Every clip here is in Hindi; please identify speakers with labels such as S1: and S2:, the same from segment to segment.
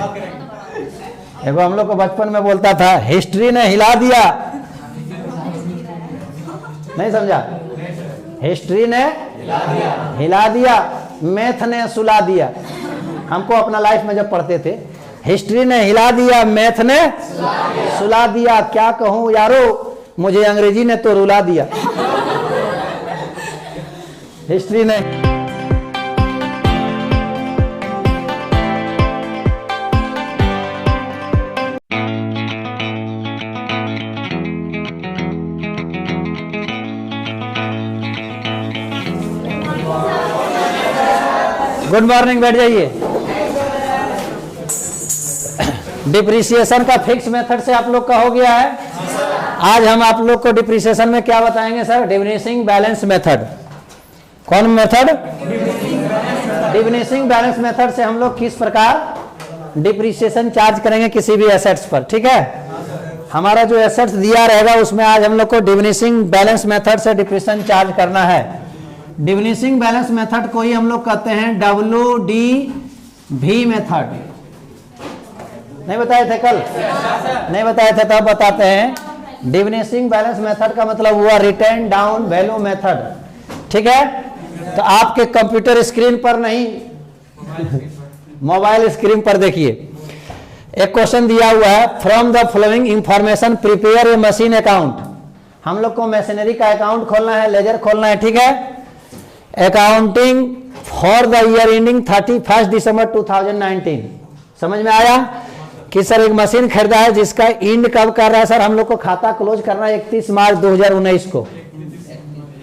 S1: देखो हम लोग को बचपन में बोलता था हिस्ट्री ने हिला दिया, नहीं समझा? हिस्ट्री ने हिला दिया, मैथ ने सुला दिया। हमको अपना लाइफ में जब पढ़ते थे, हिस्ट्री ने हिला दिया, मैथ ने सुला दिया। क्या कहूं यारो, मुझे अंग्रेजी ने तो रुला दिया। हिस्ट्री ने गुड मॉर्निंग, बैठ जाइए। डिप्रिसिएशन का फिक्स मेथड से आप लोग का हो गया है। आज हम आप लोग को डिप्रिसिएशन में क्या बताएंगे सर? Diminishing balance method. कौन मेथड? डिमिनिशिंग बैलेंस मेथड से हम लोग किस प्रकार डिप्रिसिएशन चार्ज करेंगे किसी भी एसेट्स पर। ठीक है, हमारा जो एसेट्स दिया रहेगा उसमें आज हम लोग को डिमिनिशिंग बैलेंस मेथड से डिप्रिसिएशन चार्ज करना है। डिमिनिशिंग बैलेंस मेथड को ही हम लोग कहते हैं WDV मेथड। नहीं बताए थे कल? नहीं बताए थे, तब बताते हैं। डिमिनिशिंग बैलेंस मेथड का मतलब हुआ रिटर्न डाउन वैल्यू मेथड। ठीक है, तो आपके कंप्यूटर स्क्रीन पर नहीं, मोबाइल स्क्रीन पर देखिए, एक क्वेश्चन दिया हुआ है, from the following information prepare a machine account. हम लोग को मशीनरी का अकाउंट खोलना है, लेजर खोलना है। ठीक है, accounting for the year ending 31 दिसंबर 2019। समझ में आया कि सर एक मशीन खरीदा है जिसका एंड कब कर रहा है? सर हम लोग को खाता क्लोज करना है 31 मार्च 2019 को,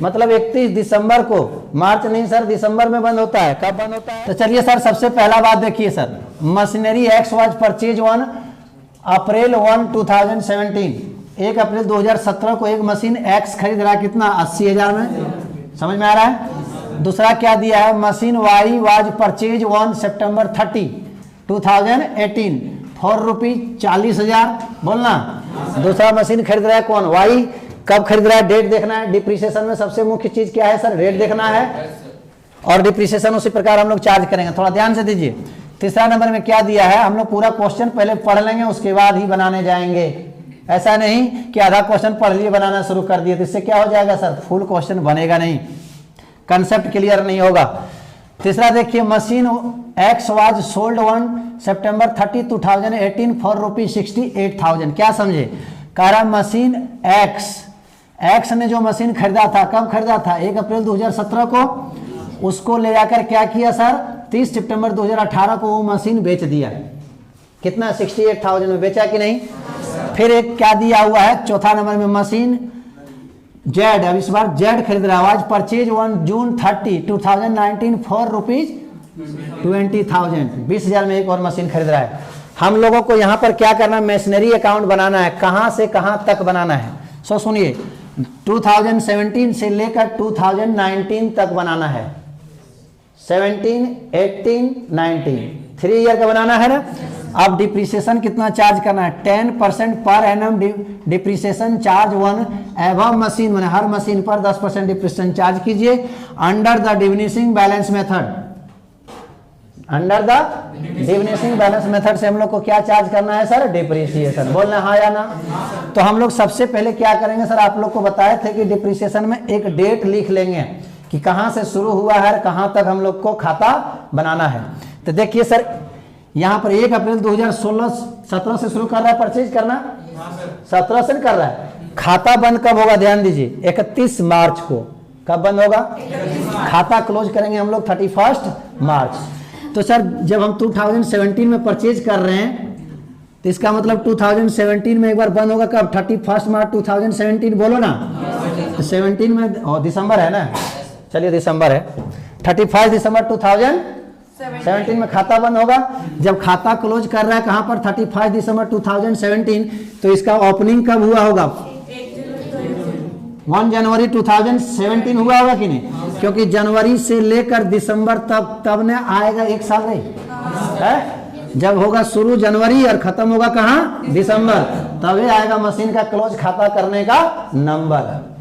S1: मतलब 31 दिसंबर को। मार्च नहीं सर, दिसंबर में बंद होता है। कब बंद होता है? तो चलिए सर, सबसे पहला बात देखिए sir, machinery x was purchase on April 1 2017। 1 अप्रैल 2017 को एक मशीन एक्स खरीद रहा है, कितना? 80,000 में। समझ में आ रहा है? दूसरा क्या दिया है? Machine why was purchase on September 30 2018 for ₹40,000। बोलना, दूसरा मशीन खरीद रहा है कौन? वाई। कब खरीद रहा है? डेट देखना है। डिप्रिसिएशन में सबसे मुख्य चीज क्या है सर? रेट देखना है, और डिप्रिसिएशन उसी प्रकार हम लोग चार्ज करेंगे। थोड़ा ध्यान से दीजिए। तीसरा नंबर में क्या दिया है? हम लोग पूरा क्वेश्चन पहले पढ़ लेंगे, उसके बाद ही बनाने जाएंगे। ऐसा नहीं कि आधा क्वेश्चन पढ़ लिए बनाना शुरू कर दिए, तो इससे क्या हो जाएगा सर? फुल क्वेश्चन बनेगा नहीं, कंसेप्ट क्लियर नहीं होगा। तीसरा देखिए, machine x was sold on September 30 2018 for ₹68,000। क्या समझे? कह रहा मशीन एक्स ने जो मशीन खरीदा था, कब खरीदा था? 1 अप्रैल 2017 को। उसको ले जाकर क्या किया सर? 30 सितंबर 2018 को वो मशीन बेच दिया। कितना? 68,000 में बेचा कि नहीं? फिर एक क्या दिया हुआ है चौथा नंबर में? मशीन जेड, अब इस बार जेड खरीद रहा है, परचेज ऑन जून 30 2019 फॉर ₹20,000। 20,000 में एक और मशीन खरीद रहा है। हम लोगों को यहाँ पर क्या करना है? मशीनरी अकाउंट बनाना है। कहाँ से कहाँ तक बनाना है? सो सुनिए, 2017 से लेकर 2019 तक बनाना है। 17, 18, 19, 3 ईयर का बनाना है ना। अब डिप्रिसिएशन कितना चार्ज करना है? 10% per annum depreciation charge one एवं मशीन, मैंने हर मशीन पर 10% डिप्रिसिएशन चार्ज कीजिए under the diminishing balance method. Under the diminishing balance method से हम लोग को क्या चार्ज करना है सर? डिप्रिसिएशन। बोलना हाँ या ना? तो हम लोग सबसे पहले क्या करेंगे सर? आप लोग को बताए थे कि डिप्रिसिएशन में एक डेट लिख लेंगे कि कहाँ से शुरू हुआ है, कहाँ तक हम लोग को खाता बनाना है। तो देखिए सर, यहाँ पर 1 अप्रैल 2017 से शुरू कर रहा है परचेज करना, 17 से कर रहा है। खाता बंद कब होगा? ध्यान दीजिए, 31 मार्च को। कब बंद होगा? खाता क्लोज करेंगे हम लोग 31 मार्च। तो सर जब हम 2017 में परचेज कर रहे हैं, तो इसका मतलब 2017 में एक बार बंद होगा। कब? 31 मार्च 2017। बोलो ना, तो 17 में, और दिसंबर है ना, चलिए दिसंबर है, 31 दिसंबर 2017 में खाता बंद होगा। जब खाता क्लोज कर रहा है कहाँ पर? 31 दिसंबर 2017, तो इसका ओपनिंग कब हुआ होगा? 1 जनवरी 2017 हुआ होगा कि नहीं? क्योंकि जनवरी से लेकर दिसंबर तब ने आएगा, एक साल नहीं है। जब होगा शुरू जनवरी और खत्म होगा कहाँ? दिसंबर, तभी आएगा मशीन का क्लोज खाता करने का नंबर।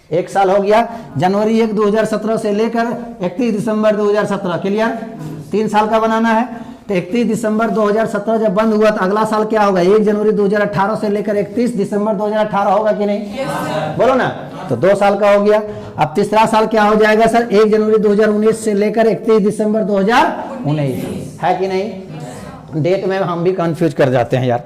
S1: एक साल हो गया, जनवरी 1 2017 से लेकर 31 दिसंबर 2017। क्लियर? 3 साल का बनाना है। तो 31 दिसंबर 2017 जब बंद हुआ तो अगला साल क्या होगा? 1 जनवरी 2018 से लेकर 31 दिसंबर 2018 होगा कि नहीं? बोलो ना। तो 2 साल का हो गया। अब तीसरा साल क्या हो जाएगा सर? 1 जनवरी 2019 से लेकर 31 दिसंबर 2019 है कि नहीं? डेट में हम भी कंफ्यूज कर जाते हैं यार।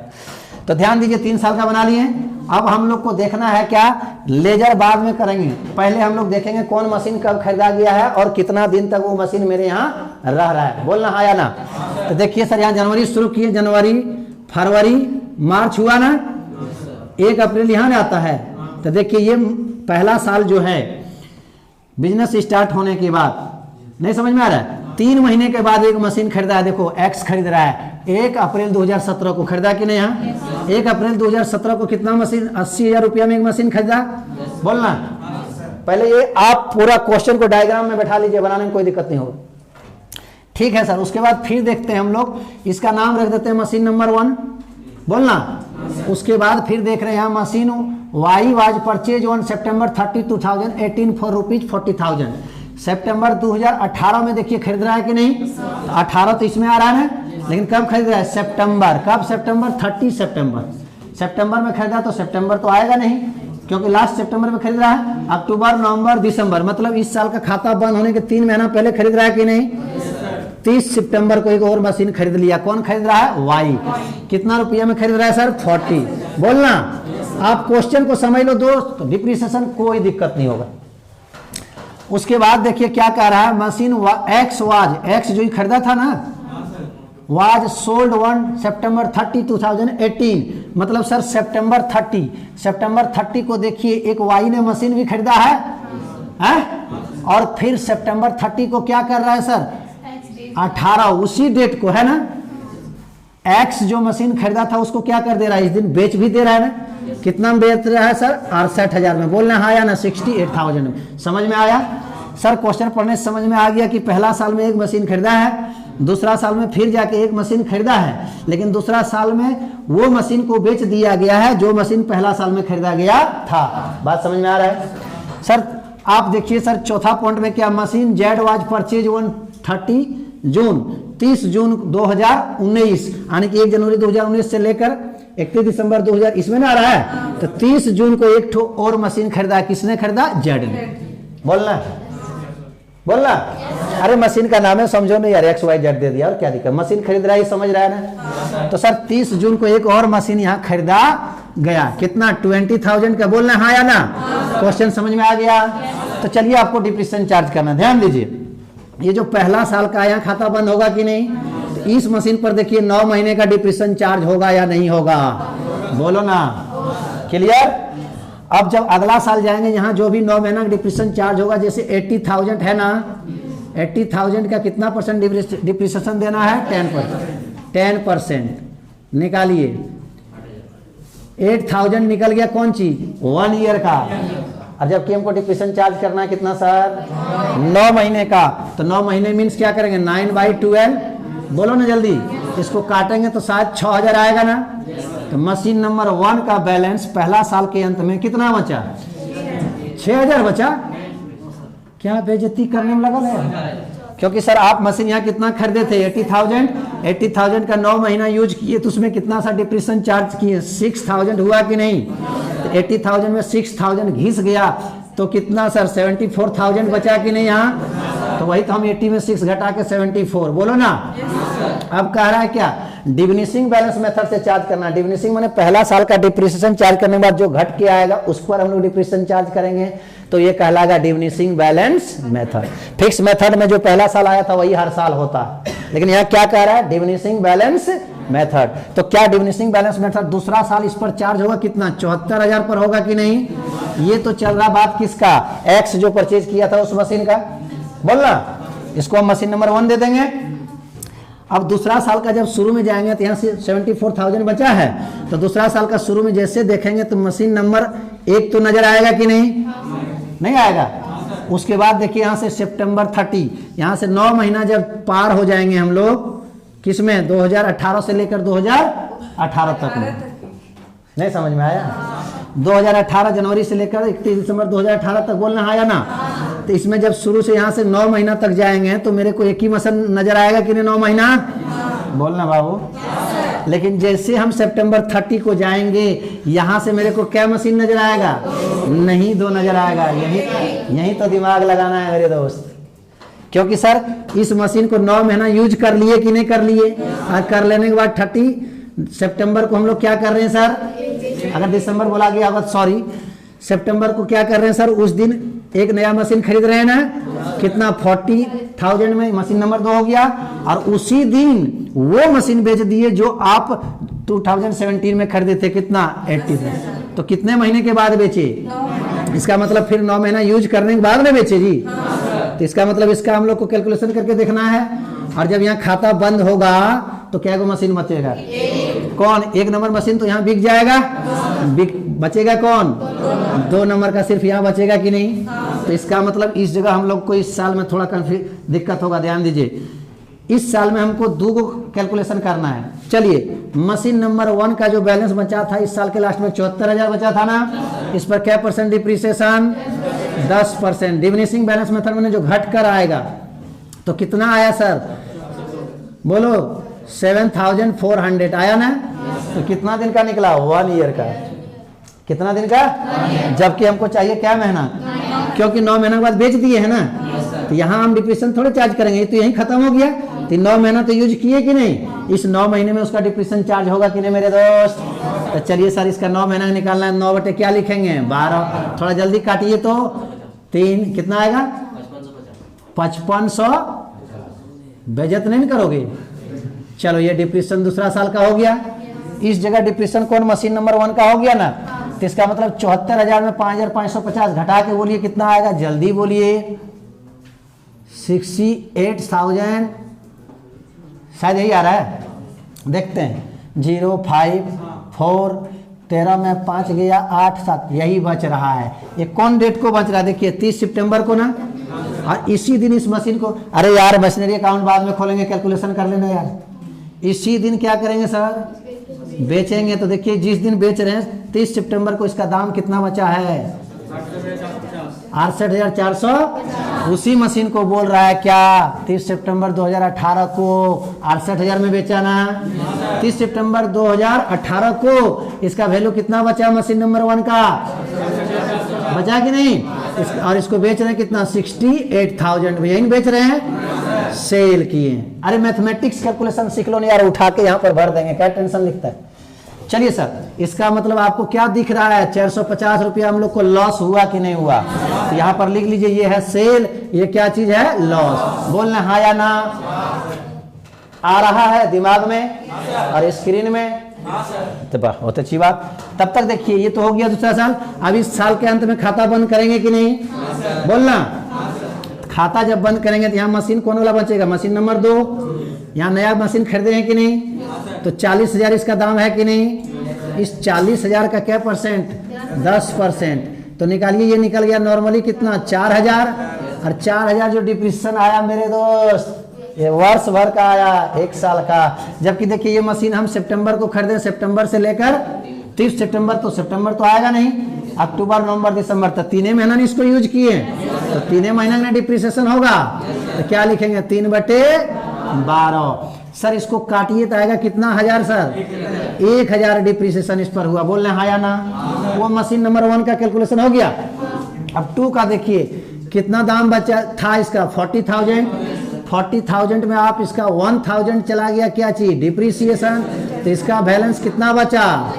S1: तो ध्यान दीजिए 3 साल का बना लिए। अब हम लोग को देखना है क्या, लेजर बाद में करेंगे, पहले हम लोग देखेंगे कौन मशीन कब खरीदा गया है और कितना दिन तक वो मशीन मेरे यहाँ रह रहा है। बोलना हाँ या ना। तो देखिए सर यहाँ जनवरी शुरू किए, जनवरी फरवरी मार्च हुआ ना, 1 अप्रैल यहाँ आता है। तो देखिए ये पहला साल जो है बिजनेस स्टार्ट होने के बाद, नहीं समझ में आ रहा है? 3 महीने के बाद एक मशीन खरीदा है। देखो एक्स खरीद रहा है 1 अप्रैल 2017 को, खरीदा कि नहीं? यहाँ 1 अप्रैल 2017 को कितना मशीन? 80,000 रुपया में एक मशीन खरीदा। बोलना। पहले ये आप पूरा क्वेश्चन को डायग्राम में बैठा लीजिए, बनाने में कोई दिक्कत नहीं होगा। ठीक है सर। उसके बाद फिर देखते हैं हम लोग, इसका नाम रख देते हैं मशीन नंबर 1। बोलना। उसके बाद फिर देख रहे हैं यहाँ machine why was purchase on September 30, 2018 for ₹40,000। सितंबर 2018 में देखिए खरीद रहा है कि नहीं? तो 18 तो इसमें आ रहा है ना, लेकिन कब खरीद रहा है? सितंबर। कब? सितंबर 30 सितंबर। सितंबर में खरीदा तो सितंबर तो आएगा नहीं, क्योंकि लास्ट सितंबर में खरीद रहा है। अक्टूबर नवंबर दिसंबर, मतलब इस साल का खाता बंद होने के 3 महीना पहले खरीद रहा है कि नहीं? 30 सितंबर को एक और मशीन खरीद लिया। कौन खरीद रहा है? वाई। कितना रुपया में खरीद रहा है सर? 40। बोलना। आप क्वेश्चन को समझ लो दोस्त, तो डिप्रिसिएशन कोई दिक्कत नहीं होगा। उसके बाद देखिए क्या कह रहा है, मशीन एक्स वाज, एक्स जो खरीदा था ना, वाज सोल्ड ऑन सितंबर 30, 2018, मतलब सर सितंबर 30 को देखिए एक वाई ने मशीन भी खरीदा है? और फिर सितंबर 30 को क्या कर रहा है सर? 18 उसी डेट को, है ना, एक्स जो मशीन खरीदा था उसको क्या कर दे रहा है? इस दिन बेच भी दे रहा है ना। कितना में बेच रहा है सर? 68,000 में। बोलना हाँ या ना? 68,000 में। समझ में आया सर? क्वेश्चन पढ़ने से समझ में आ गया कि पहला साल में एक मशीन खरीदा है, दूसरा साल में फिर जाके एक मशीन खरीदा है, लेकिन दूसरा साल में वो मशीन को बेच दिया गया है जो मशीन पहला साल में खरीदा गया था। बात समझ में आ रहा है सर? आप देखिए सर चौथा पॉइंट में क्या, machine Z was purchase on 30 जून 2019, यानी कि 1 जनवरी 2019 से लेकर 31 दिसंबर 2000 इसमें ना आ रहा है। तो 30 जून को एक ठो और मशीन खरीदा। किसने खरीदा? जेड ने। बोलना। अरे मशीन का नाम है, समझो नहीं यार, XYZ दे दिया और क्या दिक्कत? मशीन खरीद रहा है, समझ रहा है ना? तो सर 30 जून को एक और मशीन यहाँ खरीदा गया। कितना? 20,000 का। बोलना हाँ या ना? क्वेश्चन समझ में आ गया? तो चलिए आपको डिप्रिसिएशन चार्ज करना। ध्यान दीजिए, ये जो पहला साल का यहाँ खाता बंद होगा कि नहीं? तो इस मशीन पर देखिए 9 महीने का डिप्रिसिएशन चार्ज होगा या नहीं होगा? बोलो ना। क्लियर? अब जब अगला साल जाएंगे, यहाँ जो भी 9 महीना का डिप्रिसिएशन चार्ज होगा, जैसे 80,000 है ना, 80,000 का कितना परसेंट डिप्रिसिएशन देना है? 10%। निकालिए। 8,000 निकल गया कौन चीज? 1 ईयर का। और जबकि हमको डिप्रिसिएशन चार्ज करना है कितना सर? 9 महीने का। तो 9 महीने मीन्स क्या करेंगे? 9/12। बोलो ना जल्दी। इसको काटेंगे तो शायद 6,000 आएगा ना। तो मशीन नंबर 1 का बैलेंस पहला साल के अंत में कितना बचा? 6,000 बचा। क्या बेइज्जती करने में लगा है? क्योंकि सर आप मशीन यहाँ कितना खरीदे थे? 80,000 का 9 महीना यूज किए तो उसमें कितना सा डिप्रिसिएशन चार्ज किए? 6,000 हुआ कि नहीं? तो 80,000 में 6,000 घिस गया तो कितना सर? 74,000 बचा कि नहीं यहाँ? तो वही तो हम 80 में 6 घटा के 74। बोलो ना। अब कह रहा है क्या? डिविनिशिंग बैलेंस मेथड से चार्ज करना। डिविनिशिंग माने पहला साल का डिप्रिसिएशन चार्ज करने के बाद जो घट के आएगा उस पर हम लोग डिप्रिसिएशन चार्ज करेंगे, तो ये कहलाएगा डिविनिशिंग बैलेंस मेथड। फिक्स मेथड में जो पहला साल आया था वही हर साल होता है, लेकिन यहाँ क्या कह रहा है? डिविनिशिंग बैलेंस मेथड। तो क्या डिविनिशिंग बैलेंस मेथड दूसरा साल इस पर चार्ज होगा कितना? 74,000 पर होगा कि नहीं? ये तो चल रहा बात किसका? एक्स जो परचेज किया था उस मशीन का। बोलना। इसको हम मशीन नंबर 1 दे देंगे। अब दूसरा साल का जब शुरू में जाएंगे तो यहाँ से 74,000 बचा है, तो दूसरा साल का शुरू में जैसे देखेंगे तो मशीन नंबर 1 तो नजर आएगा कि नहीं? नहीं आएगा। उसके बाद देखिए यहाँ से सितंबर 30, यहाँ से 9 महीना जब पार हो जाएंगे हम लोग किसमें? 2018 से लेकर 2018 तक में। नहीं समझ में आया? 2018 जनवरी से लेकर 31 दिसंबर 2018 तक। बोलना हाँ या ना? तो इसमें जब शुरू से यहाँ से 9 महीना तक जाएंगे तो मेरे को एक ही मशीन नजर आएगा कि नहीं? 9 महीना बोलना बाबू। लेकिन जैसे हम सितंबर 30 को जाएंगे, यहाँ से मेरे को क्या मशीन नजर आएगा? नहीं, 2 नजर आएगा। यही तो दिमाग लगाना है मेरे दोस्त, क्योंकि सर इस मशीन को 9 महीना यूज कर लिए कि नहीं कर लिए? और कर लेने के बाद 30 सितंबर को हम लोग क्या कर रहे हैं सर? अगर दिसंबर बोला गया होगा, सॉरी, सितंबर को क्या कर रहे हैं सर? उस दिन एक नया मशीन खरीद रहे हैं ना, कितना? 40,000 में मशीन नंबर 2 हो गया, और उसी दिन वो मशीन बेच दिए जो आप 2017 में खरीदे थे, कितना? 80 में। तो कितने महीने के बाद बेचे? इसका मतलब फिर 9 महीना यूज करने के बाद में बेचे जी। तो इसका मतलब इसका हम लोग को कैलकुलेशन करके देखना है। और जब यहाँ खाता बंद होगा तो क्या को मशीन बचेगा? कौन? 1 नंबर मशीन तो यहाँ बिक जाएगा, बचेगा कौन? 2 नंबर का सिर्फ यहाँ बचेगा कि नहीं? तो इसका मतलब इस जगह हम लोग को इस साल में थोड़ा दिक्कत होगा। ध्यान दीजिए, इस साल में हमको 2 को कैलकुलेशन करना है। चलिए, मशीन नंबर 1 का जो बैलेंस बचा था इस साल के लास्ट में 74,000 बचा था ना, इस पर क्या % डिप्रिसिएशन? 10%। डिमिनिशिंग बैलेंस मेथड में जो घट कर आएगा तो कितना आया सर? बोलो, 7,400 आया ना। तो कितना दिन का निकला? 1 ईयर का। कितना दिन का? जबकि हमको चाहिए क्या महीना? क्योंकि 9 महीने के बाद बेच दिए है ना, तो यहाँ हम डिप्रेशन थोड़े चार्ज करेंगे, तो यही खत्म हो गया। तो 9 महीना तो यूज किए कि नहीं? इस 9 महीने में उसका डिप्रेशन चार्ज होगा कि नहीं मेरे दोस्त? तो चलिए सर, इसका 9 महीना निकालना है। 9 बटे क्या लिखेंगे? 12। थोड़ा जल्दी काटिए तो 3 कितना आएगा? 5500। बेइज्जत नहीं करोगे? चलो, ये डिप्रेशन दूसरा साल का हो गया। इस जगह डिप्रेशन कौन? मशीन नंबर 1 का हो गया ना। तो इसका मतलब 74,000 में 5,550 घटा के बोलिए कितना आएगा? जल्दी बोलिए। 68,000 शायद यही आ रहा है, देखते हैं। 0, 5, 4, 13 में 5 गया, 8, 7 यही बच रहा है। ये कौन डेट को बच रहा है? देखिए 30 सितंबर को ना। और इसी दिन इस मशीन को, अरे यार मशीनरी अकाउंट बाद में खोलेंगे, कैलकुलेशन कर लेना यार। इसी दिन क्या करेंगे सर? बेचेंगे। तो देखिए जिस दिन बेच रहे हैं 30 सितंबर को इसका दाम कितना बचा है? 68,400। उसी मशीन को बोल रहा है क्या? 30 सितंबर 2018 को 68,000 में बेचा ना। 30 सितंबर 2018 को इसका वैल्यू कितना बचा? मशीन नंबर 1 का बचा कि नहीं? और इसको बेच रहे हैं कितना? 68,000 में। यही बेच रहे हैं, सेल किए। अरे मैथमेटिक्स कैलकुलेशन सीख लो ना यार, उठा के यहाँ पर भर देंगे, क्या टेंशन लिखता है। चलिए सर, इसका मतलब आपको क्या दिख रहा है? 450 रुपया हम लोग को लॉस हुआ कि नहीं हुआ? तो यहाँ पर लिख लीजिए, ये है सेल, ये क्या चीज है? लॉस। बोलना हाँ या ना? आ रहा है दिमाग में और स्क्रीन में? तो बहुत अच्छी बात। तब तक देखिए, ये तो हो गया दूसरा साल। अब इस साल के अंत में खाता बंद करेंगे कि नहीं? बोलना। खाता जब बंद करेंगे तो यहाँ मशीन कौन वाला बचेगा? Machine number 2। यहाँ नया मशीन खरीदे हैं कि नहीं? तो 40,000 इसका दाम है कि नहीं? इस 40,000 का क्या %? 10%। तो निकालिए, ये निकल गया नॉर्मली कितना? 4,000। और 4,000 जो डिप्रिसिएशन आया मेरे दोस्त, ये वर्ष भर का आया, 1 साल का। जबकि देखिए ये मशीन हम सितंबर को खरीदे, सितंबर से लेकर 30 सितंबर, तो सितंबर तो आएगा नहीं, अक्टूबर, नवंबर, दिसंबर, तो 3 महीना इसको यूज किए, तो 3 महीना में डिप्रिसिएशन होगा। तो क्या लिखेंगे? 3/12। सर इसको काटिए तो आएगा कितना हजार सर? 1,000 डिप्रिसिएशन इस पर हुआ। बोल रहे हाँ या ना? वो मशीन नंबर 1 का कैलकुलेशन हो गया। अब 2 का देखिए कितना दाम बचा था इसका? 40,000। 40,000 में आप इसका 1,000 चला गया, क्या चीज? डिप्रिसिएशन। तो इसका बैलेंस कितना बचा?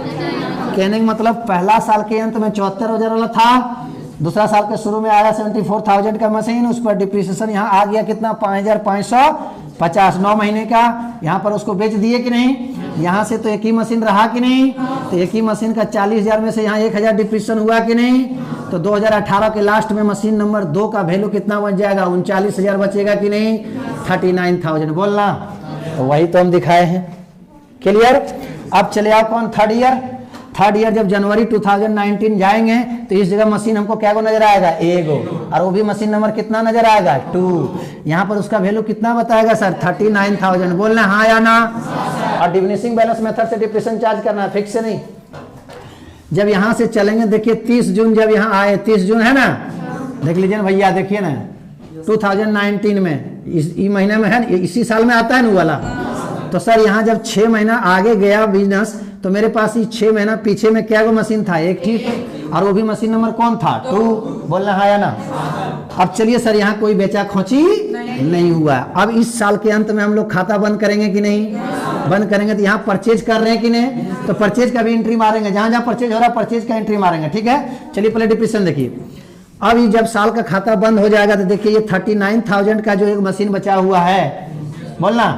S1: कहने का मतलब पहला साल के अंत में 74,000 वाला था, दूसरा साल के शुरू में आया 74,000 का मशीन, उस पर डिप्रिसिएशन यहाँ आ गया कितना? 5,550। 9 महीने का। यहाँ पर उसको बेच दिए कि नहीं? यहाँ से तो एक ही मशीन रहा कि नहीं? तो एक ही मशीन का 40,000 में से यहाँ 1,000 डिप्रिसिएशन हुआ कि नहीं? तो 2018 के लास्ट में मशीन नंबर 2 का वैल्यू कितना बच जाएगा? 39,000 बचेगा कि नहीं? 39,000। बोलना। वही तो हम दिखाए हैं। क्लियर? अब चले आओ कौन? थर्ड ईयर जब जनवरी 2019 जाएंगे तो इस जगह मशीन हमको क्या को नजर आएगा? 1 और वो भी मशीन नंबर कितना नजर आएगा? 2। यहाँ पर उसका वैल्यू कितना बताएगा सर? 39,000। बोलना हाँ या ना? और डिमिनिशिंग बैलेंस मेथड से डिप्रिसिएशन चार्ज करना है, फिक्स से नहीं। जब यहाँ से चलेंगे, देखिए 30 जून जब यहाँ आए, 30 जून है ना, देख लीजिए ना भैया, देखिए ना 2019 में, इस महीने में है, इसी साल में आता है ना वाला। तो सर यहाँ जब 6 महीना आगे गया बिजनेस तो मेरे पास ही 6 महीना पीछे में क्या वो मशीन था, एक ठीक, और वो भी मशीन नंबर कौन था 2, बोलना है या ना। अब चलिए सर यहाँ कोई बेचा खोची नहीं हुआ। अब इस साल के अंत में हम लोग खाता बंद करेंगे कि नहीं, बंद करेंगे। तो यहाँ परचेज कर रहे हैं कि नहीं, तो परचेज का भी एंट्री मारेंगे, जहां जहां परचेज हो रहा है परचेज का एंट्री मारेंगे, ठीक है। चलिए पहले डिप्रेशन देखिए। अब ये जब साल का खाता बंद हो जाएगा तो देखिए ये 39,000 का जो एक मशीन बचा हुआ है, बोलना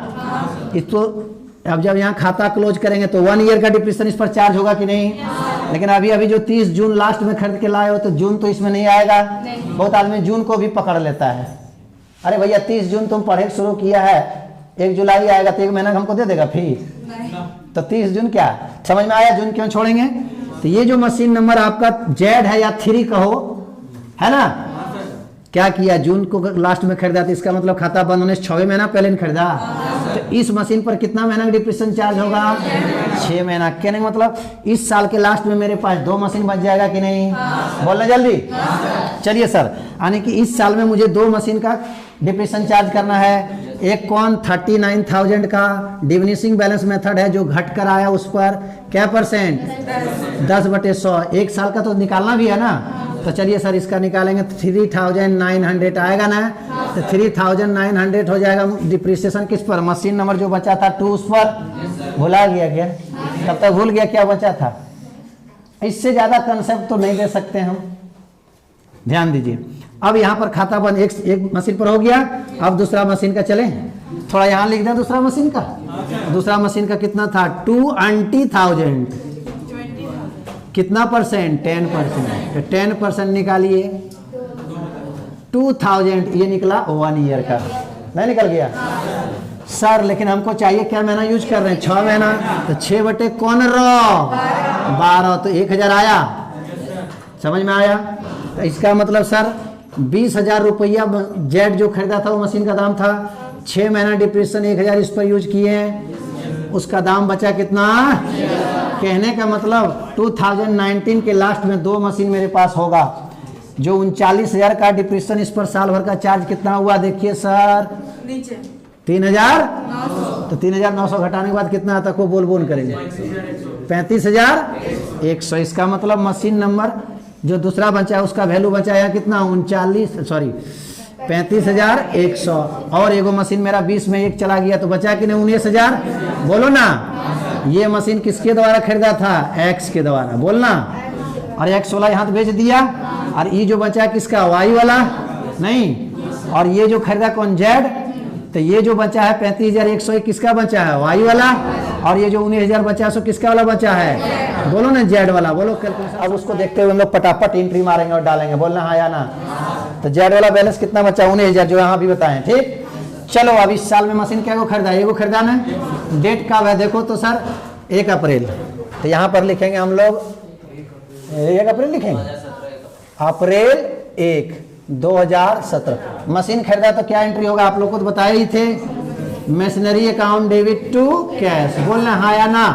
S1: इसको अब जब यहाँ खाता क्लोज करेंगे तो 1 ईयर का डिप्रेशन इस पर चार्ज होगा कि नहीं। लेकिन अभी अभी जो 30 जून लास्ट में खरीद के लाए हो तो जून तो इसमें नहीं आएगा। बहुत आदमी जून को भी पकड़ लेता है, अरे भैया 30 जून तुम पढ़े शुरू किया है, 1 जुलाई आएगा तो 1 महीना हमको दे देगा फीस, तो 30 जून क्या समझ में आया, जून क्यों छोड़ेंगे। तो ये जो मशीन नंबर आपका जेड है या 3 कहो, है ना, क्या किया जून को लास्ट में खरीदा, तो इसका मतलब खाता बंद होने से 6 महीना पहले खरीदा। तो इस मशीन पर कितना महीना का डिप्रेशन चार्ज होगा, 6 महीना। कहने का मतलब इस साल के लास्ट में मेरे पास 2 मशीन बच जाएगा कि नहीं, बोलना जल्दी। चलिए सर, यानी कि इस साल में मुझे 2 मशीन का डिप्रेशन चार्ज करना है। एक कौन 39,000 का डिविनिशिंग बैलेंस मेथड है जो घट कर आया, उस पर क्या परसेंट 10/100, एक साल का तो निकालना भी है ना। तो चलिए सर इसका निकालेंगे, 3,900 आएगा ना, तो 3,900 हो जाएगा। डिप्रिसिएशन किस पर, मशीन नंबर जो बचा था 2 उस पर, भुला गया क्या, तब तक भूल गया क्या बचा था। इससे ज्यादा कंसेप्ट तो नहीं दे सकते हम, ध्यान दीजिए। अब यहाँ पर खाता बंद एक मशीन पर हो गया। अब दूसरा मशीन का चले, थोड़ा यहाँ लिख दें दूसरा मशीन का। दूसरा मशीन का कितना था 20,000, कितना परसेंट 10%, तो 10% निकालिए 2000, ये निकला 1 ईयर का, नहीं निकल गया सर। लेकिन हमको चाहिए क्या महीना यूज कर रहे हैं, 6 महीना, तो 6 कौन 12, तो 1,000 आया, समझ में आया। तो इसका मतलब सर 20,000 रुपया जेड जो खरीदा था वो मशीन का दाम था, 6 महीना डिप्रेशन 1,000 इस पर यूज किए, उसका दाम बचा कितना। कहने का मतलब 2019 के लास्ट में 2 मशीन मेरे पास होगा, जो 39,000 का डिप्रेशन इस पर साल भर का चार्ज कितना हुआ देखिए सर, 3,000, तो 3,900 घटाने के बाद कितना आता को बोल बोल करेंगे 35,100। इसका मतलब मशीन नंबर जो दूसरा बचा है उसका वैल्यू बचा है कितना 35,100, और एगो मशीन मेरा 20 में 1 चला गया तो बचा कि नहीं 19,000, बोलो ना। ये मशीन किसके द्वारा खरीदा था, एक्स के द्वारा, बोलना। और एक्स वाला यहाँ भेज दिया, और ये जो बचा किसका वाई वाला नहीं, और ये जो खरीदा कौन जेड, तो ये जो बचा है 35,100 किसका बचा है वाई वाला, और ये जो 19,000 बचा सो किसका वाला बचा है, बोलो ना जेड वाला, बोलो। अब उसको देखते हुए हम लोग फटाफट एंट्री मारेंगे और डालेंगे, बोलना हाँ या ना। तो जेड वाला बैलेंस कितना बचा 19,000 जो यहाँ भी बताएं, ठीक। चलो अब इस साल में मशीन क्या को खरीदा, एगो खरीदा ना। डेट कब है देखो तो सर 1 अप्रैल, तो यहाँ पर लिखेंगे हम लोग 1 अप्रैल लिखेंगे, अप्रैल 1, 2017 मशीन खरीदा। तो क्या एंट्री होगा आप लोग को तो बताए ही थे, machinery account debit to cash, बोलना हाँ या ना,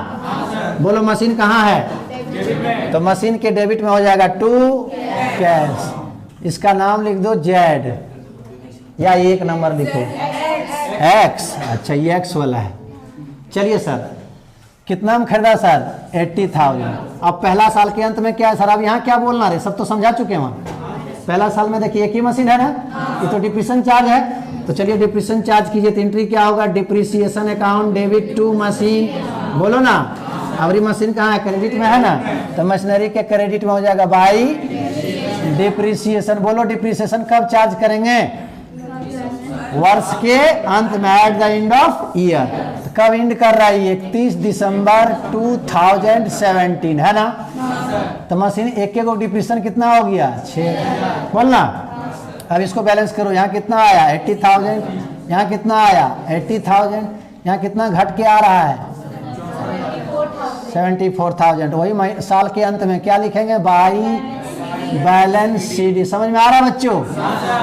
S1: बोलो। मशीन कहाँ है, तो मशीन के डेबिट में हो जाएगा टू कैश, इसका नाम लिख दो जेड, या 1 नंबर लिखो एक्स, अच्छा ये एक्स वाला है। चलिए सर कितना हम खरीदा सर 80,000। अब पहला साल के अंत में क्या है सर, अब यहाँ क्या बोलना रहे, सब तो समझा चुके हैं। पहला साल में देखिए एक ही मशीन है ना, ये तो डिप्रेशन चार्ज है, तो चलिए डिप्रेशन चार्ज कीजिए। तो एंट्री क्या होगा, depreciation account debit to machine, बोलो ना। अब मशीन कहाँ है, क्रेडिट में है ना, तो मशीनरी के क्रेडिट में हो जाएगा बाई डिप्रिसिएशन। बोलो डिप्रिसिएशन कब चार्ज करेंगे, वर्ष के अंत में, at the end of year. तो कब एंड कर रहा है, 31 दिसंबर 2017 है ना। तो मशीन एक डिप्रेशन कितना हो गया 6, बोलना। अब इसको बैलेंस करो, यहाँ कितना आया 80,000, यहाँ कितना आया 80,000, यहाँ कितना घट के आ रहा है 74,000। वही साल के अंत में क्या लिखेंगे, बाई बैलेंस शीट। समझ में आ रहा है बच्चों।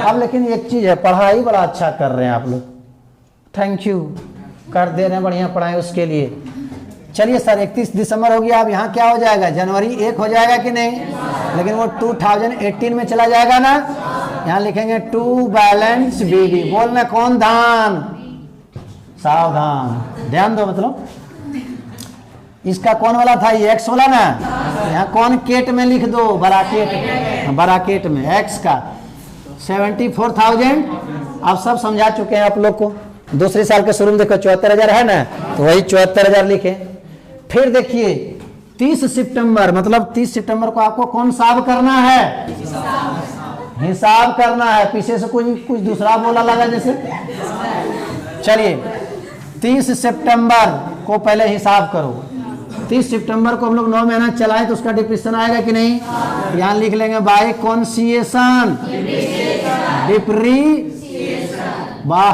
S1: अब लेकिन एक चीज है, पढ़ाई बड़ा अच्छा कर रहे हैं आप लोग, थैंक यू, कर दे रहे हैं बढ़िया पढ़ाई उसके लिए। चलिए सर 31 दिसंबर हो गया, अब यहाँ क्या हो जाएगा, जनवरी 1 हो जाएगा कि नहीं, लेकिन वो 2018 में चला जाएगा ना। यहाँ लिखेंगे टू बैलेंस बीडी, बोलना कौन धान, सावधान, ध्यान दो। मतलब इसका कौन वाला था, ये एक्स वाला ना, यहाँ कौन केट में लिख दो, बराकेट में एक्स का 74,000। आप सब समझा चुके हैं आप लोग को। दूसरे साल के शुरू में देखो 74,000 है ना, तो वही 74,000 लिखे। फिर देखिए 30 सितंबर, मतलब 30 सितंबर को आपको कौन साहब करना है, हिसाब करना है। पीछे से कुछ दूसरा बोला लगा जैसे। चलिए 30 सितंबर को पहले हिसाब करो। 30 सितंबर को हम लोग 9 महीना चलाए तो उसका डिप्रीशिएशन आएगा कि नहीं, यहाँ लिख लेंगे बाय कॉन्सिएशन, डिप्रीशिएशन। वाह,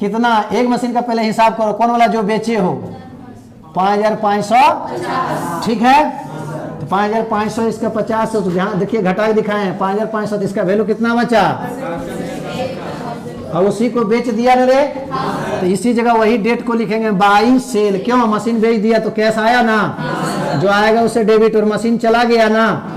S1: कितना, एक मशीन का पहले हिसाब करो, कौन वाला जो बेचे हो, 5,500, ठीक है। तो 5,500 इसका 50, तो ध्यान देखिए घटा के दिखाए हैं 5,500, तो इसका वैल्यू कितना बचा, और उसी को बेच दिया रे, तो इसी जगह वही डेट को लिखेंगे बाई सेल। क्यों, मशीन बेच दिया तो कैश आया ना, जो आएगा उसे डेबिट, और मशीन चला गया ना,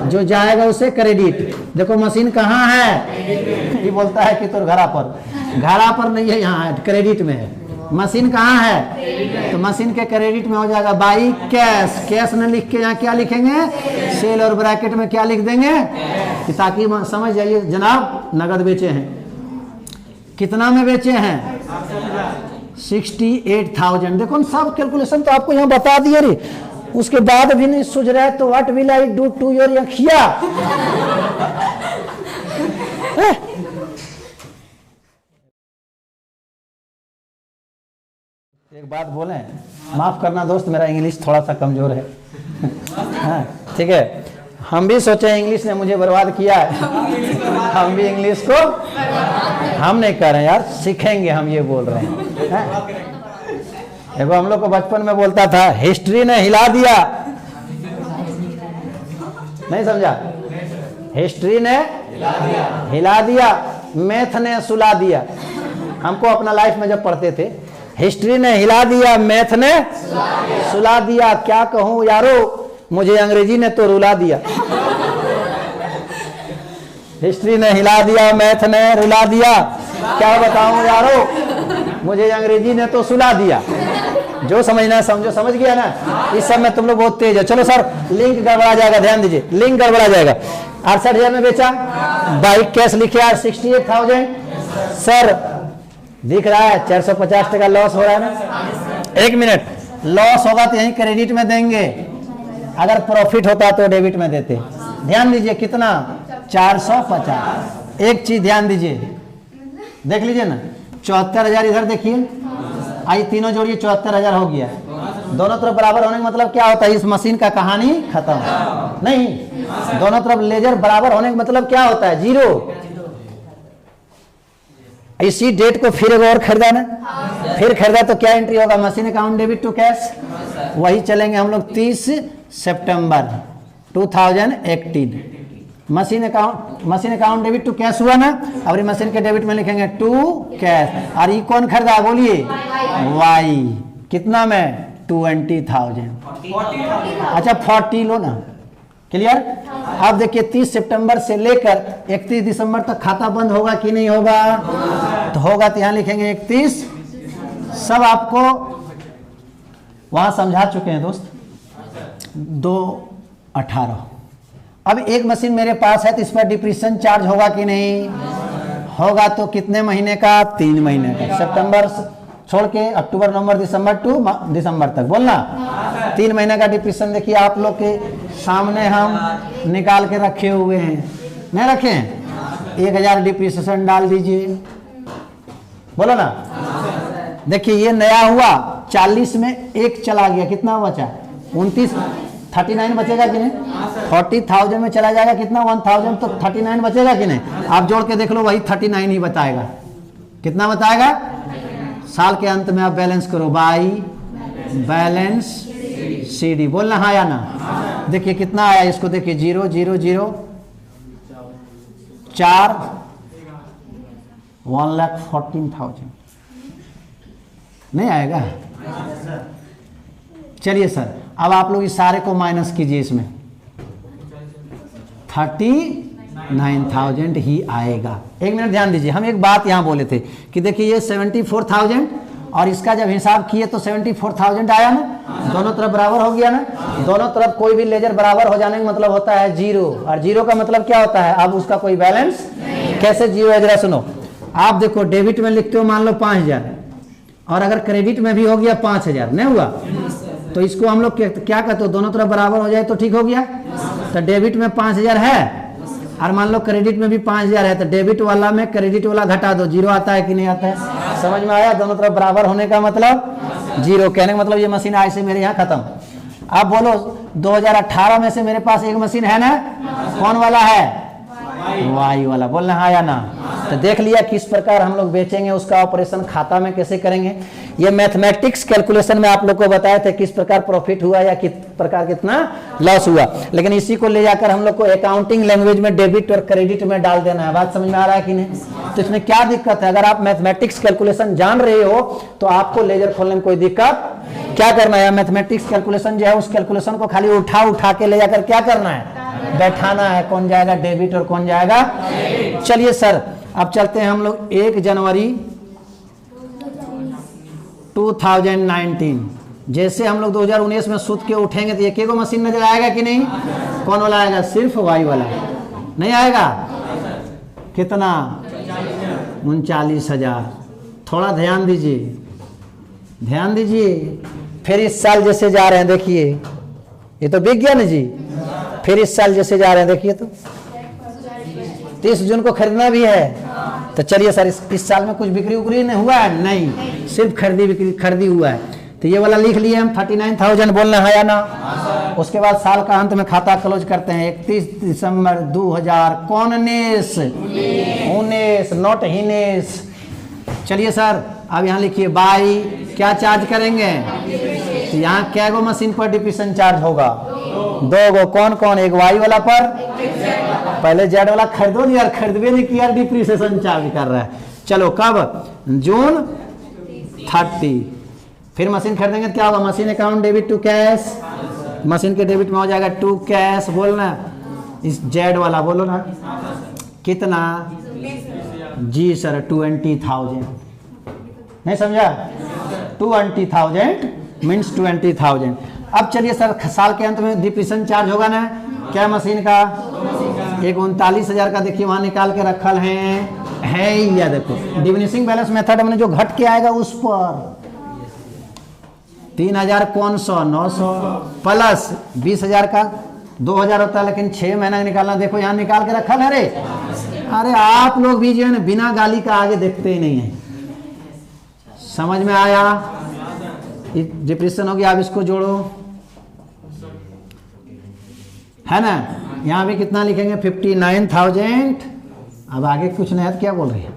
S1: जो जाएगा उसे क्रेडिट। देखो मशीन कहाँ है, ये बोलता है कि तो घड़ा पर नहीं है, यहाँ है, क्रेडिट में है। मशीन कहाँ है, तो मशीन के क्रेडिट में हो जाएगा बाई कैश। कैश न लिख के यहाँ क्या लिखेंगे, सेल, और ब्रैकेट में क्या लिख देंगे, कि ताकि समझ जाइए जनाब नगद बेचे हैं। कितना में बेचे हैं, 68,000। देखो सब कैलकुलेशन तो आपको यहाँ बता दिए रे, उसके बाद भी नहीं सूझ रहा है तो what will I do to your अखिया। एक बात बोले, माफ करना दोस्त, मेरा इंग्लिश थोड़ा सा कमजोर है। हाँ, ठीक है, हम भी सोचे इंग्लिश ने मुझे बर्बाद किया है, हम भी इंग्लिश को हम नहीं कर रहे हैं यार, सीखेंगे हम, ये बोल रहे हैं। देखो हम लोग को बचपन में बोलता था हिस्ट्री ने हिला दिया, नहीं समझा, हिस्ट्री ने हिला दिया, मैथ ने सुला दिया। हमको अपना लाइफ में जब पढ़ते थे, हिस्ट्री ने हिला दिया, मैथ ने सुला दिया। क्या कहूं यारो, मुझे अंग्रेजी ने तो रुला दिया। हिस्ट्री ने हिला दिया, मैथ ने रुला दिया, क्या बताऊं यारो, मुझे अंग्रेजी ने तो सुला दिया। जो समझना है समझो, समझ गया ना। इस सब में तुम लोग बहुत तेज है। चलो सर, लिंक गड़बड़ा जाएगा, ध्यान दीजिए, लिंक गड़बड़ा जाएगा। 68,000 में बेचा, बाइक कैश लिखे यार 68,000। सर दिख रहा है 450 टका लॉस हो रहा है ना। एक मिनट, लॉस होगा तो यहीं क्रेडिट में देंगे, अगर प्रॉफिट होता तो डेबिट में देते। ध्यान दीजिए कितना, 450। एक चीज ध्यान दीजिए, देख लीजिए ना, 74,000 इधर देखिए, आई तीनों जोड़िए 74,000 हो गया। दोनों तरफ बराबर होने का मतलब क्या होता है, इस मशीन का कहानी खत्म। नहीं, दोनों तरफ लेजर बराबर होने का मतलब क्या होता है, जीरो। इसी डेट को फिर और खरीदा ना, फिर खरीदा तो क्या एंट्री होगा, machine account debit to cash. वही चलेंगे हम लोग 30 सितंबर 2018, machine account debit to cash हुआ ना, अब मशीन के डेबिट में लिखेंगे टू कैश। और ये कौन खरीदा बोलिए, वाई। कितना में, 20,000। अच्छा 40 लो ना, क्लियर। अब देखिए 30 सितंबर से लेकर 31 दिसंबर तक खाता बंद होगा कि नहीं होगा, तो होगा, तो यहाँ लिखेंगे 31। सब आपको वहां समझा चुके हैं दोस्त। 2/18। अब एक मशीन मेरे पास है तो इस पर डिप्रीशिएशन चार्ज होगा कि नहीं होगा, तो कितने महीने का, 3 महीने का, सितंबर छोड़ के अक्टूबर नवंबर दिसंबर टू दिसंबर तक, बोलना 3 महीने का डिप्रीशिएशन। देखिए आप लोग के सामने हम निकाल के रखे हुए हैं, नहीं रखे हैं, 1,000 डिप्रीशिएशन डाल दीजिए, बोलो ना। देखिए ये नया हुआ, 40 में 1 चला गया, कितना बचा, 39 बचेगा कि नहीं, 40,000 में चला जाएगा कितना, 1,000, तो 39 बचेगा कि नहीं। आप जोड़ के देख लो, वही 39 ही बताएगा। कितना बताएगा, साल के अंत में आप बैलेंस करो, बाई बैलेंस CD, बोलना हाँ या ना। देखिए कितना आया, इसको देखिए 0 0 0 4, 1,14,000 नहीं आएगा। चलिए सर, अब आप लोग इस सारे को माइनस कीजिए, इसमें 39 9,000 ही आएगा। एक मिनट ध्यान दीजिए, हम एक बात यहाँ बोले थे कि देखिए ये 74,000 और इसका जब हिसाब किए तो 74,000 आया ना, दोनों तरफ बराबर हो गया ना। दोनों तरफ कोई भी लेजर बराबर हो जाने का मतलब होता है जीरो, और जीरो का मतलब क्या होता है, अब उसका कोई बैलेंस कैसे जीरो है जरा सुनो। आप देखो डेबिट में लिखते हो मान लो 5,000 और अगर क्रेडिट में भी हो गया 5,000, नहीं हुआ तो इसको हम लोग क्या कहते हो, दोनों तरफ बराबर हो जाए तो ठीक हो गया। तो डेबिट में 5,000 है और मान लो क्रेडिट में भी 5,000 है, तो डेबिट वाला में क्रेडिट वाला घटा दो, जीरो आता है कि नहीं आता है। समझ में आया, दोनों तरफ बराबर होने का मतलब जीरो। कहने का मतलब ये मशीन आज से मेरे यहाँ खत्म। आप बोलो 2018 में से मेरे पास एक मशीन है ना, कौन वाला है, वाई वाला, बोलना हाँ या ना। तो देख लिया किस प्रकार हम लोग बेचेंगे, उसका ऑपरेशन खाता में कैसे करेंगे। ये मैथमेटिक्स कैलकुलेशन में आप लोग को बताए थे किस प्रकार प्रॉफिट हुआ या किस प्रकार कितना लॉस हुआ, लेकिन इसी को ले जाकर हम लोग को अकाउंटिंग लैंग्वेज में डेबिट और क्रेडिट में डाल देना है। बात समझ में आ रहा है कि नहीं। तो इसमें क्या दिक्कत है, अगर आप मैथमेटिक्स कैलकुलेशन जान रहे हो तो आपको लेजर खोलने में कोई दिक्कत क्या करना है। मैथमेटिक्स कैलकुलेशन जो है उस कैलकुलेशन को खाली उठा के ले जाकर क्या करना है, बैठाना है, कौन जाएगा डेबिट और कौन जाएगा। चलिए सर अब चलते हैं हम लोग 1 जनवरी 2019, जैसे हम लोग 2019 में सूत के उठेंगे तो एक एक मशीन नजर आएगा कि नहीं, कौन वाला आएगा, सिर्फ वाई वाला नहीं आएगा। कितना, 39,000। थोड़ा ध्यान दीजिए, ध्यान दीजिए। फिर इस साल जैसे जा रहे हैं देखिए, ये तो बिक गया ना जी। फिर इस साल जैसे जा रहे हैं देखिए तो 30 जून को खरीदना भी है। तो चलिए सर इस साल में कुछ बिक्री उक्री नहीं हुआ है, नहीं सिर्फ खरीदी हुआ है। तो ये वाला लिख लिए हम 39,000, बोलना है या ना। उसके बाद साल का अंत में खाता क्लोज करते हैं 31 दिसंबर 2019 नॉट हिनेस। चलिए सर अब यहाँ लिखिए बाई, क्या चार्ज करेंगे, तो यहाँ क्या गो मशीन पर डिप्रीशिएशन चार्ज होगा, 2 गो। कौन कौन, एक वाई वाला पर, पहले जेड वाला खरीदो नहीं यार, खरीदवे नहीं किया, डिप्रीशिएशन चार्ज कर रहा है। चलो कब, जून 30। फिर मशीन खरीदेंगे क्या होगा, machine account debit to cash, machine के डेबिट में हो जाएगा टू कैश। बोलना इस जेड वाला बोलो ना, कितना जी सर 20,000, नहीं समझा, 20,000 मीन्स 20,000। अब चलिए सर साल के अंत में डिप्रीशिएशन चार्ज होगा ना, क्या मशीन का, एक 39,000 का देखिए वहां निकाल के रखल है या देखो डिमिनिशिंग बैलेंस मेथड में जो घट के आएगा उस पर 3,000 कौन 100 900 प्लस 20,000 का 2,000 होता है, लेकिन 6 महीना निकालना। देखो यहाँ निकाल के रखा है। अरे आप लोग भी जो है ना बिना गाली का आगे देखते ही नहीं है। समझ में आया, डिप्रेशन हो गया। अब इसको जोड़ो, है ना। यहाँ भी कितना लिखेंगे 59,000। अब आगे कुछ नया क्या बोल रहे हैं,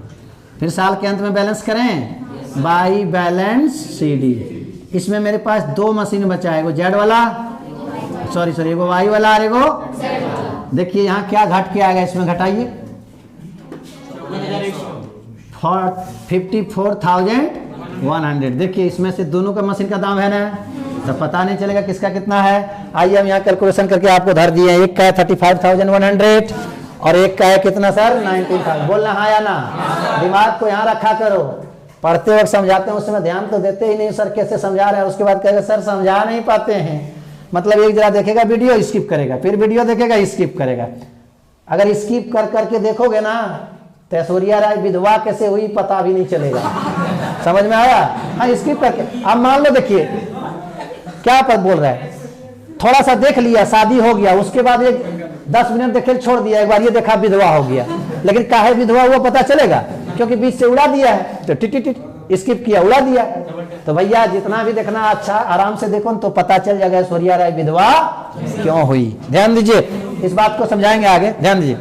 S1: फिर साल के अंत में बैलेंस करें बाई बैलेंस CD। इसमें मेरे पास 2 मशीन बचा है, एगो जेड वाला, सॉरी एगो वाई वाला और एगो, देखिए यहाँ क्या घट के आएगा, इसमें घटाइए 54,100। देखिए इसमें से दोनों का मशीन का दाम है ना, तो पता नहीं चलेगा किसका कितना है। आइए हम यहाँ कैलकुलेशन करके आपको धर दिए हैं। एक का है 35,100 और एक का है कितना सर 19,000। बोलना हाँ या ना, दिमाग को यहाँ रखा करो। पढ़ते वक्त समझाते हैं उस समय ध्यान तो देते ही नहीं, सर कैसे समझा रहे हैं, उसके बाद कहेगा सर समझा नहीं पाते हैं। मतलब एक जरा देखेगा वीडियो स्किप करेगा, फिर वीडियो देखेगा स्किप करेगा। अगर स्किप कर करके देखोगे ना तो ऐश्वर्या राय विधवा कैसे हुई पता भी नहीं चलेगा। समझ में आया, हाँ स्किप करके। अब मान लो देखिए क्या पद बोल रहा है, थोड़ा सा देख लिया, शादी हो गया, उसके बाद एक 10 मिनट देखे छोड़ दिया, एक बार ये देखा विधवा हो गया, लेकिन काहे विधवा हुआ पता चलेगा, क्योंकि बीच से उड़ा दिया है, तो टिट स्किप किया, उड़ा दिया। तो भैया जितना भी देखना अच्छा आराम से देखो तो पता चल जाएगा ऐश्वर्या राय विधवा क्यों हुई। ध्यान दीजिए, इस बात को समझाएंगे आगे। ध्यान दीजिए,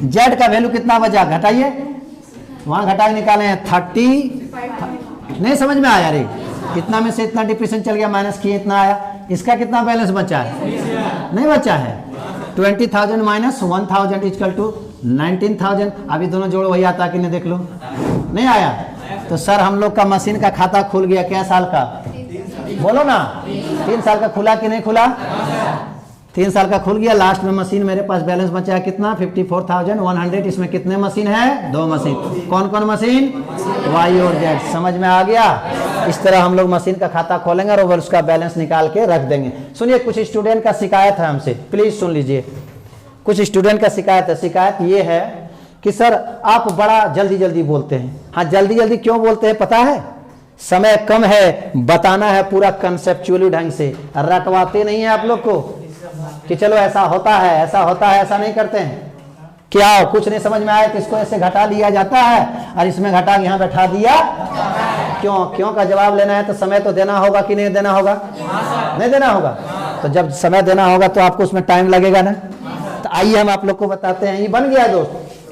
S1: जेड का वैल्यू कितना बचा, घटाइए, वहां घटा के निकाले हैं 30। नहीं समझ में आया रे, इतना में से इतना डिप्रेशन चल गया, माइनस किए इतना आया। इसका कितना बैलेंस बचा है, नहीं बचा है। 20,000 माइनस 1,000 इक्वल टू 19,000। अभी दोनों जोड़ो वही आता कि नहीं, देख लो, नहीं आया। तो सर हम लोग का मशीन का खाता खुल गया, क्या साल का, बोलो ना, 3 साल का खुला कि नहीं खुला। 3 साल का खुल गया, लास्ट में मशीन मेरे पास बैलेंस बचा कितना 54,100। इसमें कितने मशीन है? 2 मशीन। कौन कौन मशीन? वाई और जेड। समझ में आ गया? इस तरह हम लोग मशीन का खाता खोलेंगे और उसका बैलेंस निकाल के रख देंगे। सुनिए, कुछ स्टूडेंट का शिकायत है हमसे, प्लीज सुन लीजिए। कुछ स्टूडेंट का शिकायत है। शिकायत ये है कि सर आप बड़ा जल्दी जल्दी बोलते हैं। हाँ, जल्दी जल्दी क्यों बोलते हैं पता है? समय कम है, बताना है पूरा कंसेप्चुअली ढंग से, रटवाते नहीं है आप लोग को कि चलो ऐसा होता है, ऐसा होता है, ऐसा नहीं करते हैं। क्या कुछ नहीं समझ में आया तो इसको ऐसे घटा लिया जाता है और इसमें घटा यहाँ बैठा दिया। क्यों? क्यों का जवाब लेना है तो समय तो देना होगा कि नहीं देना होगा? नहीं देना होगा। तो जब समय देना होगा तो आपको उसमें टाइम लगेगा ना। तो आइए हम आप लोग को बताते हैं। ये बन गया दोस्त।